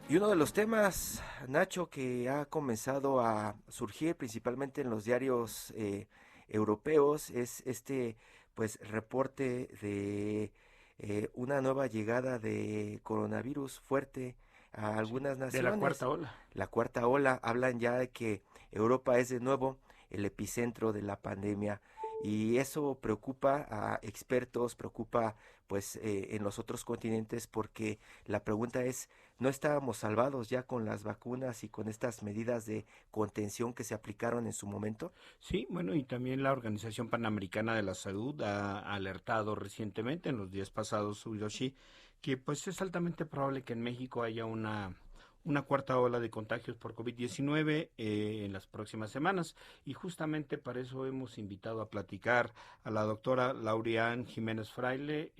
Y uno de los temas, Nacho, que ha comenzado a surgir principalmente en los diarios europeos es pues, reporte de una nueva llegada de coronavirus fuerte a Sí, algunas de la cuarta naciones. ola. La cuarta ola, hablan ya de que Europa es de nuevo el epicentro de la pandemia y eso preocupa a expertos, preocupa pues en los otros continentes porque la pregunta es, ¿no estábamos salvados ya con las vacunas y con estas medidas de contención que se aplicaron en su momento? Sí, bueno, y también la Organización Panamericana de la Salud ha alertado recientemente, en los días pasados, Hiroshi, que pues es altamente probable que en México haya una cuarta ola de contagios por COVID-19 en las próximas semanas. Y justamente para eso hemos invitado a platicar a la doctora Laurian Jiménez Fraile,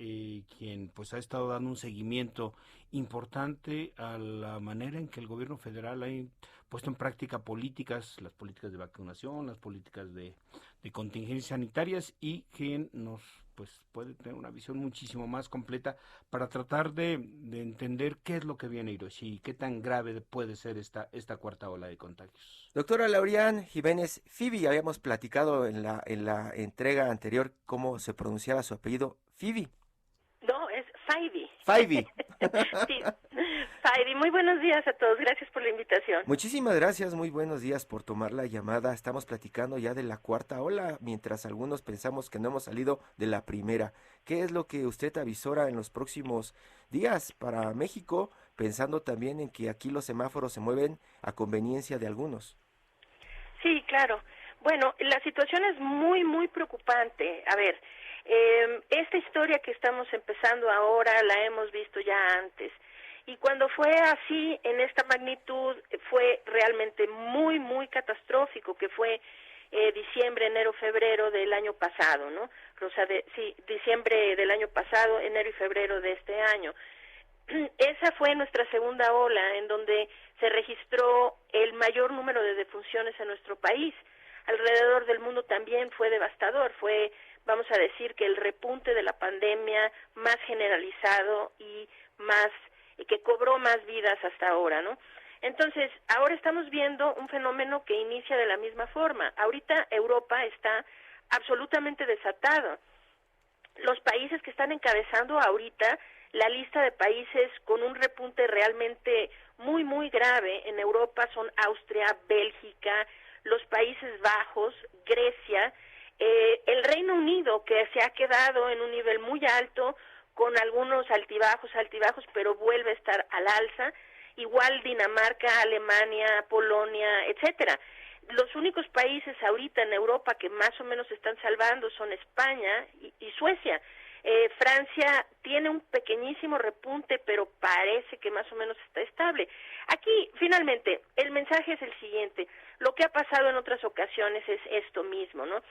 quien pues ha estado dando un seguimiento importante a la manera en que el gobierno federal ha puesto en práctica políticas, las políticas de vacunación, las políticas de contingencias sanitarias, y quien nos pues puede tener una visión muchísimo más completa para tratar de entender qué es lo que viene, Hiroshi, y qué tan grave puede ser esta cuarta ola de contagios. Doctora Laureán Jiménez Fibi, habíamos platicado en la entrega anterior cómo se pronunciaba su apellido, Fibi. No, es Faidy. Fibi. Sí, Faidy. Muy buenos días a todos. Gracias por la invitación. Muchísimas gracias, muy buenos días por tomar la llamada. Estamos platicando ya de la cuarta ola, mientras algunos pensamos que no hemos salido de la primera. ¿Qué es lo que usted avisora en los próximos días para México, pensando también en que aquí los semáforos se mueven a conveniencia de algunos? Sí, claro. Bueno, la situación es muy, muy preocupante. A ver, esta historia que estamos empezando ahora la hemos visto ya antes. Y cuando fue así, en esta magnitud, fue realmente muy, muy catastrófico, que fue diciembre, enero, febrero del año pasado, ¿no? O sea, sí, diciembre del año pasado, enero y febrero de este año. Esa fue nuestra segunda ola, en donde se registró el mayor número de defunciones en nuestro país. Alrededor del mundo también fue devastador, fue, vamos a decir, que el repunte de la pandemia más generalizado y más, que cobró más vidas hasta ahora, ¿no? Entonces, ahora estamos viendo un fenómeno que inicia de la misma forma. Ahorita Europa está absolutamente desatado. Los países que están encabezando ahorita la lista de países con un repunte realmente muy, muy grave en Europa son Austria, Bélgica, los Países Bajos, Grecia, el Reino Unido, que se ha quedado en un nivel muy alto, con algunos altibajos, pero vuelve a estar al alza, igual Dinamarca, Alemania, Polonia, etcétera. Los únicos países ahorita en Europa que más o menos están salvando son España y Suecia. Francia tiene un pequeñísimo repunte, pero parece que más o menos está estable. Aquí, finalmente, el mensaje es el siguiente. Lo que ha pasado en otras ocasiones es esto mismo, ¿no?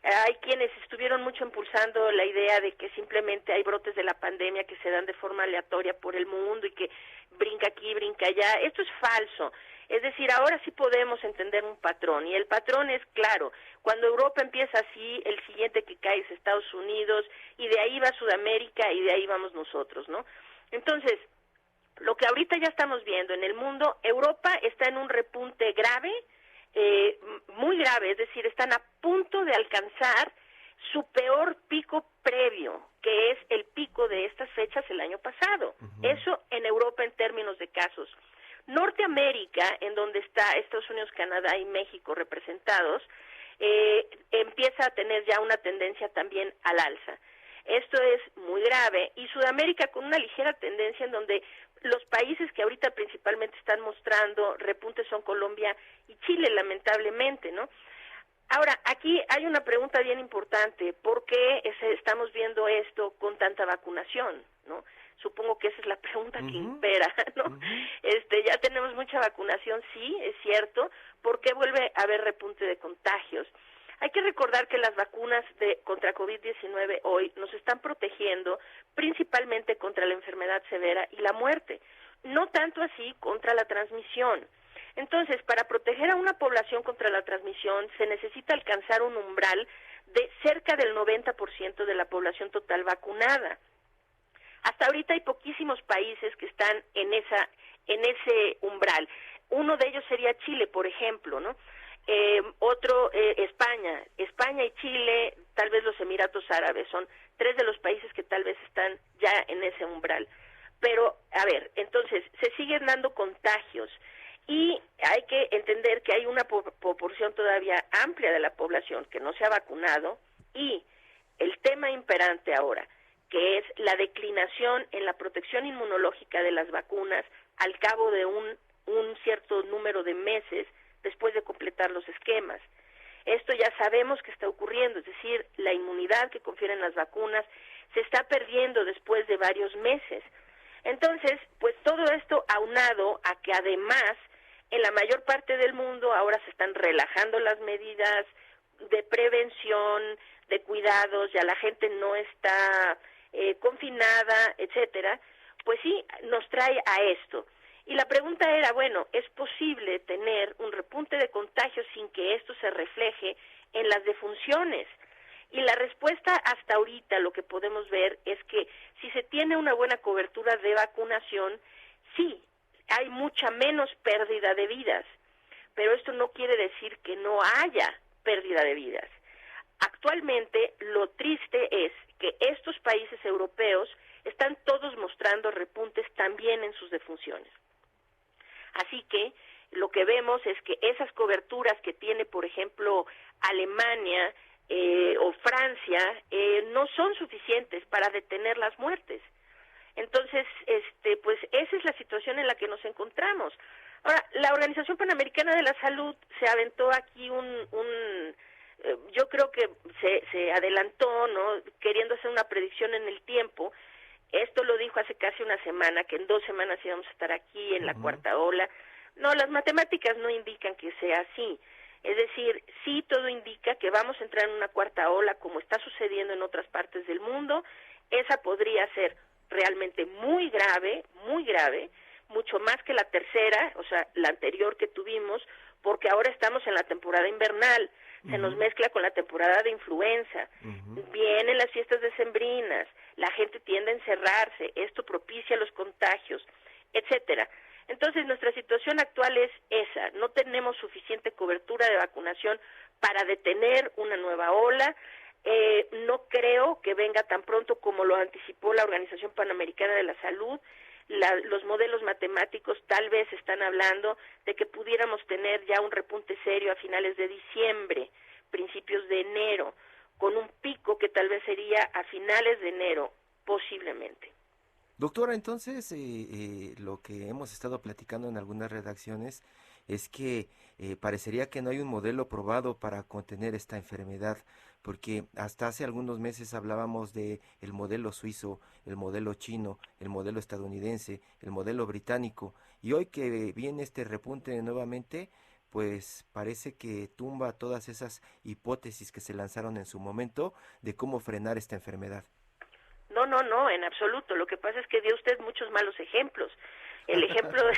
Hay quienes estuvieron mucho impulsando la idea de que simplemente hay brotes de la pandemia que se dan de forma aleatoria por el mundo y que brinca aquí, brinca allá. Esto es falso. Es decir, ahora sí podemos entender un patrón, y el patrón es claro. Cuando Europa empieza así, el siguiente que cae es Estados Unidos, y de ahí va Sudamérica, y de ahí vamos nosotros, ¿no? Entonces, lo que ahorita ya estamos viendo en el mundo, Europa está en un repunte grave, muy grave, es decir, están a punto de alcanzar su peor pico previo, que es el pico de estas fechas el año pasado. Ujú. Eso en Europa en términos de casos. Norteamérica, en donde está Estados Unidos, Canadá y México representados, empieza a tener ya una tendencia también al alza. Esto es muy grave. Y Sudamérica con una ligera tendencia, en donde los países que ahorita principalmente están mostrando repuntes son Colombia y Chile, lamentablemente, ¿no? Ahora, aquí hay una pregunta bien importante. ¿Por qué estamos viendo esto con tanta vacunación, no? Supongo que esa es la pregunta que Ujú, impera, ¿no? ujú. Ya tenemos mucha vacunación, sí, es cierto. ¿Por qué vuelve a haber repunte de contagios? Hay que recordar que las vacunas contra COVID-19 hoy nos están protegiendo principalmente contra la enfermedad severa y la muerte, no tanto así contra la transmisión. Entonces, para proteger a una población contra la transmisión se necesita alcanzar un umbral de cerca del 90% de la población total vacunada. Hasta ahorita hay poquísimos países que están en en ese umbral. Uno de ellos sería Chile, por ejemplo, ¿no? Otro, España y Chile, tal vez los Emiratos Árabes, son tres de los países que tal vez están ya en ese umbral. Pero, a ver, entonces, se siguen dando contagios y hay que entender que hay una proporción todavía amplia de la población que no se ha vacunado, y el tema imperante ahora, que es la declinación en la protección inmunológica de las vacunas al cabo de un cierto número de meses después de completar los esquemas. Esto ya sabemos que está ocurriendo, es decir, la inmunidad que confieren las vacunas se está perdiendo después de varios meses. Entonces, pues todo esto aunado a que además en la mayor parte del mundo ahora se están relajando las medidas de prevención, de cuidados, ya la gente no está confinada, etcétera, pues sí, nos trae a esto. Y la pregunta era, bueno, ¿es posible tener un repunte de contagios sin que esto se refleje en las defunciones? Y la respuesta hasta ahorita, lo que podemos ver es que si se tiene una buena cobertura de vacunación, sí, hay mucha menos pérdida de vidas, pero esto no quiere decir que no haya pérdida de vidas. Actualmente, lo triste es que estos países europeos están todos mostrando repuntes también en sus defunciones. Así que lo que vemos es que esas coberturas que tiene, por ejemplo, Alemania o Francia, no son suficientes para detener las muertes. Entonces, pues esa es la situación en la que nos encontramos. Ahora, la Organización Panamericana de la Salud se aventó aquí yo creo que se adelantó, ¿no?, queriendo hacer una predicción en el tiempo. Esto lo dijo hace casi una semana, que en 2 semanas íbamos a estar aquí en la cuarta ola. No, las matemáticas no indican que sea así. Es decir, sí, todo indica que vamos a entrar en una cuarta ola, como está sucediendo en otras partes del mundo. Esa podría ser realmente muy grave, mucho más que la tercera, o sea, la anterior que tuvimos, porque ahora estamos en la temporada invernal, se nos mezcla con la temporada de influenza, vienen las fiestas decembrinas, la gente tiende a encerrarse, esto propicia los contagios, etcétera. Entonces, nuestra situación actual es esa, no tenemos suficiente cobertura de vacunación para detener una nueva ola. No creo que venga tan pronto como lo anticipó la Organización Panamericana de la Salud. Los modelos matemáticos tal vez están hablando de que pudiéramos tener ya un repunte serio a finales de diciembre, principios de enero, con un pico que tal vez sería a finales de enero, posiblemente. Doctora, entonces lo que hemos estado platicando en algunas redacciones es que parecería que no hay un modelo probado para contener esta enfermedad, porque hasta hace algunos meses hablábamos de el modelo suizo, el modelo chino, el modelo estadounidense, el modelo británico, y hoy que viene este repunte nuevamente, pues parece que tumba todas esas hipótesis que se lanzaron en su momento de cómo frenar esta enfermedad. No, en absoluto. Lo que pasa es que dio usted muchos malos ejemplos. El ejemplo de,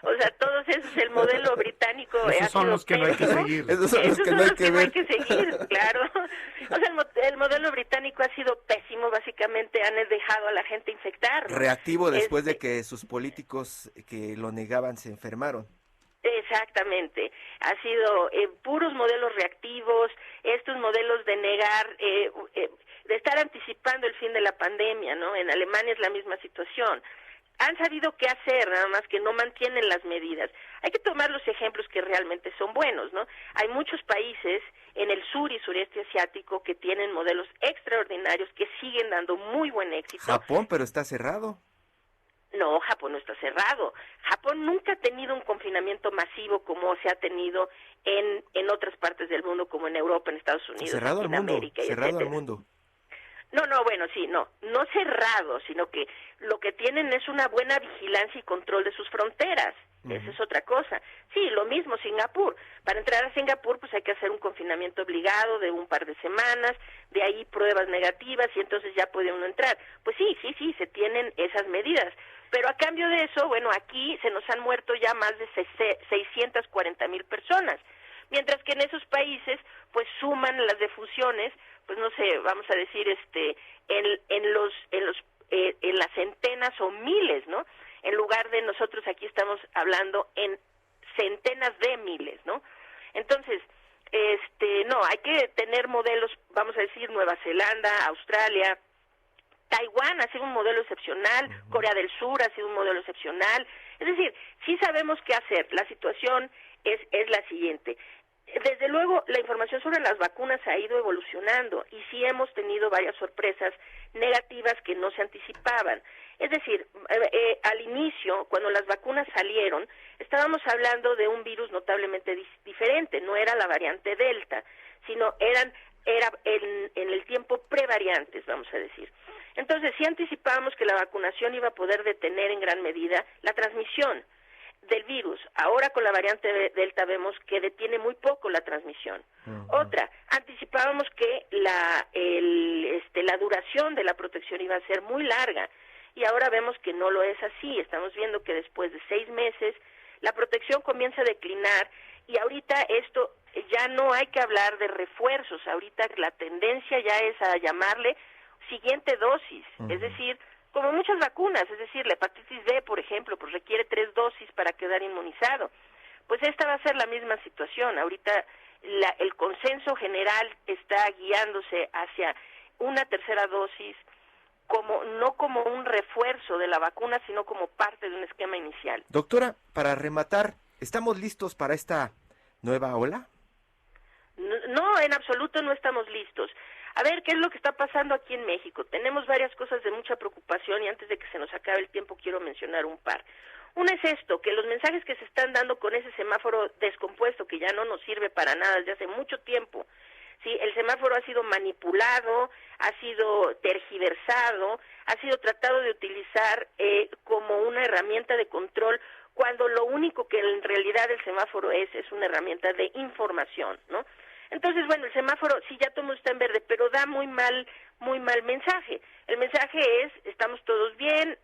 o sea, todos esos, el modelo británico esos son los que no hay que seguir. Esos son los que no hay que seguir, claro. O sea, el modelo británico ha sido pésimo, básicamente han dejado a la gente infectar, ¿no? Reactivo después de que sus políticos que lo negaban se enfermaron. Exactamente, ha sido puros modelos reactivos, estos modelos de negar, de estar anticipando el fin de la pandemia, ¿no? En Alemania es la misma situación. Han sabido qué hacer, nada más que no mantienen las medidas. Hay que tomar los ejemplos que realmente son buenos, ¿no? Hay muchos países en el sur y sureste asiático que tienen modelos extraordinarios que siguen dando muy buen éxito. Japón, pero está cerrado. No, Japón no está cerrado. Japón nunca ha tenido un confinamiento masivo como se ha tenido en otras partes del mundo, como en Europa, en Estados Unidos, cerrado en América, cerrado al mundo. No cerrado, sino que lo que tienen es una buena vigilancia y control de sus fronteras. Esa es otra cosa. Sí, lo mismo Singapur. Para entrar a Singapur, pues hay que hacer un confinamiento obligado de un par de semanas, de ahí pruebas negativas y entonces ya puede uno entrar. Pues sí, se tienen esas medidas. Pero a cambio de eso, bueno, aquí se nos han muerto ya más de 640,000 personas. Mientras que en esos países, pues suman las defunciones, pues no sé, vamos a decir, en las centenas o miles, ¿no? en lugar de nosotros aquí estamos hablando en centenas de miles, ¿no? Entonces, no, hay que tener modelos, vamos a decir, Nueva Zelanda, Australia, Taiwán ha sido un modelo excepcional, Corea del Sur ha sido un modelo excepcional, es decir, sí sabemos qué hacer. La situación es la siguiente. Desde luego, la información sobre las vacunas ha ido evolucionando y sí hemos tenido varias sorpresas negativas que no se anticipaban. Es decir, al inicio, cuando las vacunas salieron, estábamos hablando de un virus notablemente diferente, no era la variante Delta, sino era en el tiempo prevariantes, vamos a decir. Entonces, sí anticipábamos que la vacunación iba a poder detener en gran medida la transmisión del virus. Ahora con la variante Delta vemos que detiene muy poco la transmisión. Otra, anticipábamos que la duración de la protección iba a ser muy larga y ahora vemos que no lo es así. Estamos viendo que después de 6 meses la protección comienza a declinar y ahorita esto ya no hay que hablar de refuerzos. Ahorita la tendencia ya es a llamarle siguiente dosis, es decir, como muchas vacunas, es decir, la hepatitis B, por ejemplo, pues requiere 3 dosis para quedar inmunizado. Pues esta va a ser la misma situación. Ahorita el consenso general está guiándose hacia una tercera dosis, no como un refuerzo de la vacuna, sino como parte de un esquema inicial. Doctora, para rematar, ¿estamos listos para esta nueva ola? No, en absoluto no estamos listos. A ver, ¿qué es lo que está pasando aquí en México? Tenemos varias cosas de mucha preocupación y antes de que se nos acabe el tiempo quiero mencionar un par. Una es esto, que los mensajes que se están dando con ese semáforo descompuesto que ya no nos sirve para nada desde hace mucho tiempo, ¿sí? El semáforo ha sido manipulado, ha sido tergiversado, ha sido tratado de utilizar como una herramienta de control cuando lo único que en realidad el semáforo es una herramienta de información, ¿no? Entonces, bueno, el semáforo sí ya todo está en verde, pero da muy mal mensaje. El mensaje es, estamos todos bien,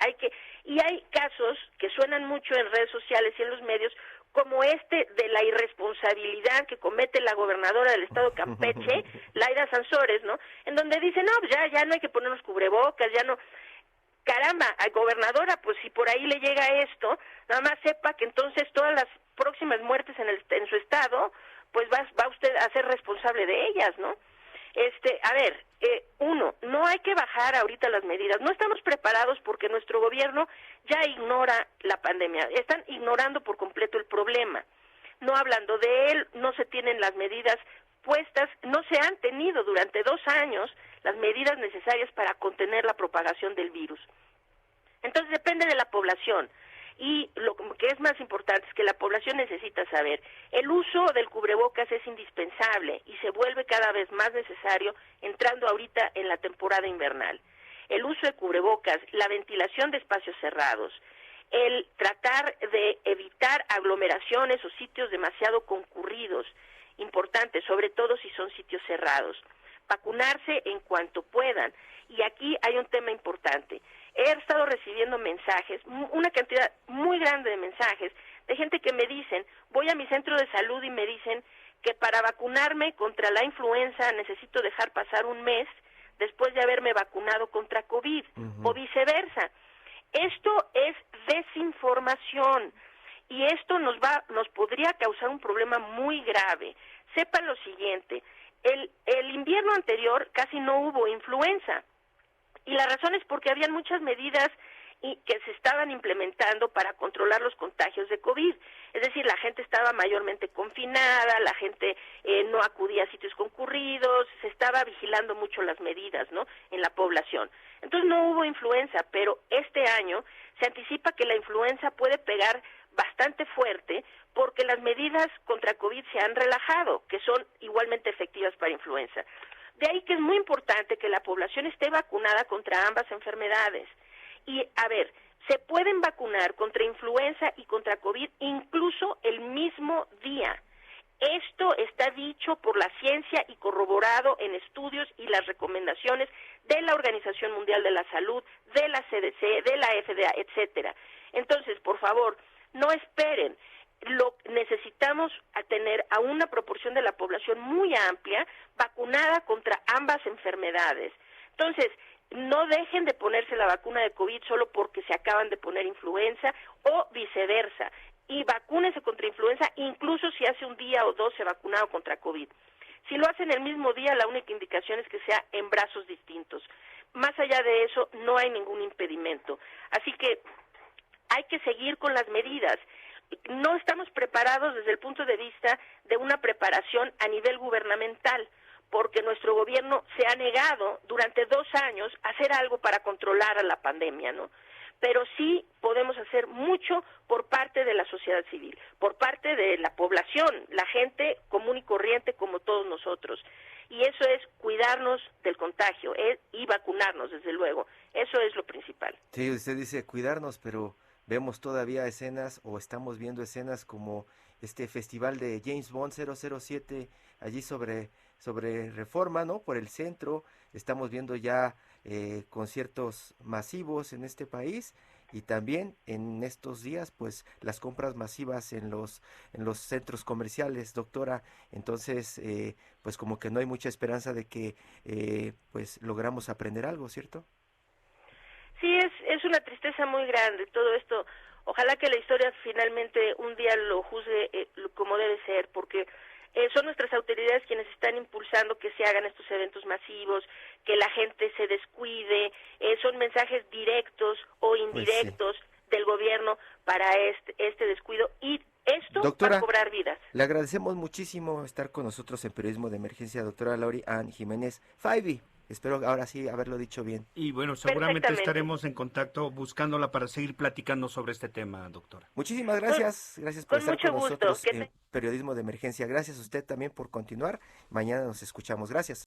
y hay casos que suenan mucho en redes sociales y en los medios, como de la irresponsabilidad que comete la gobernadora del estado de Campeche, Laida Sansores, ¿no? En donde dice, no, ya no hay que ponernos cubrebocas, ya no. Caramba, gobernadora, pues si por ahí le llega esto, nada más sepa que entonces todas las próximas muertes en su estado, pues va usted a ser responsable de ellas, ¿no? A ver, no hay que bajar ahorita las medidas. No estamos preparados porque nuestro gobierno ya ignora la pandemia. Están ignorando por completo el problema. No hablando de él, no se tienen las medidas puestas, no se han tenido durante 2 años las medidas necesarias para contener la propagación del virus. Entonces depende de la población. Y lo que es más importante es que la población necesita saber, el uso del cubrebocas es indispensable y se vuelve cada vez más necesario entrando ahorita en la temporada invernal. El uso de cubrebocas, la ventilación de espacios cerrados, el tratar de evitar aglomeraciones o sitios demasiado concurridos, importante, sobre todo si son sitios cerrados. Vacunarse en cuanto puedan. Y aquí hay un tema importante. He estado recibiendo mensajes, una cantidad muy grande de mensajes, de gente que me dicen, voy a mi centro de salud y me dicen que para vacunarme contra la influenza necesito dejar pasar 1 mes después de haberme vacunado contra COVID, o viceversa. Esto es desinformación y esto nos podría causar un problema muy grave. Sepan lo siguiente, el invierno anterior casi no hubo influenza. Y la razón es porque habían muchas medidas que se estaban implementando para controlar los contagios de COVID. Es decir, la gente estaba mayormente confinada, la gente no acudía a sitios concurridos, se estaba vigilando mucho las medidas, ¿no?, en la población. Entonces no hubo influenza, pero este año se anticipa que la influenza puede pegar bastante fuerte porque las medidas contra COVID se han relajado, que son igualmente efectivas para influenza. De ahí que es muy importante que la población esté vacunada contra ambas enfermedades. Y, a ver, se pueden vacunar contra influenza y contra COVID incluso el mismo día. Esto está dicho por la ciencia y corroborado en estudios y las recomendaciones de la Organización Mundial de la Salud, de la CDC, de la FDA, etcétera. Entonces, por favor, no esperen. Necesitamos tener a una proporción de la población muy amplia vacunada contra ambas enfermedades. Entonces, no dejen de ponerse la vacuna de COVID solo porque se acaban de poner influenza o viceversa. Y vacúnense contra influenza incluso si hace un día o dos se ha vacunado contra COVID. Si lo hacen el mismo día, la única indicación es que sea en brazos distintos. Más allá de eso, no hay ningún impedimento. Así que hay que seguir con las medidas. No estamos preparados desde el punto de vista de una preparación a nivel gubernamental, porque nuestro gobierno se ha negado durante 2 años a hacer algo para controlar a la pandemia, ¿no? Pero sí podemos hacer mucho por parte de la sociedad civil, por parte de la población, la gente común y corriente como todos nosotros. Y eso es cuidarnos del contagio y vacunarnos, desde luego. Eso es lo principal. Sí, usted dice cuidarnos, pero vemos todavía escenas o estamos viendo escenas como este festival de James Bond 007 allí sobre Reforma, ¿no? Por el centro. Estamos viendo ya conciertos masivos en este país y también en estos días pues las compras masivas en los centros comerciales, doctora. Entonces pues como que no hay mucha esperanza de que pues logramos aprender algo, ¿cierto? Sí, es una tristeza muy grande todo esto. Ojalá que la historia finalmente un día lo juzgue como debe ser, porque son nuestras autoridades quienes están impulsando que se hagan estos eventos masivos, que la gente se descuide, son mensajes directos o indirectos del gobierno para este descuido, y esto doctora, va a cobrar vidas. Le agradecemos muchísimo estar con nosotros en Periodismo de Emergencia, doctora Lauri Ann Jiménez Faibi. Espero ahora sí haberlo dicho bien. Y bueno, seguramente estaremos en contacto buscándola para seguir platicando sobre este tema, doctora. Muchísimas gracias. Gracias por estar con nosotros gusto. en Periodismo de Emergencia. Gracias a usted también por continuar. Mañana nos escuchamos. Gracias.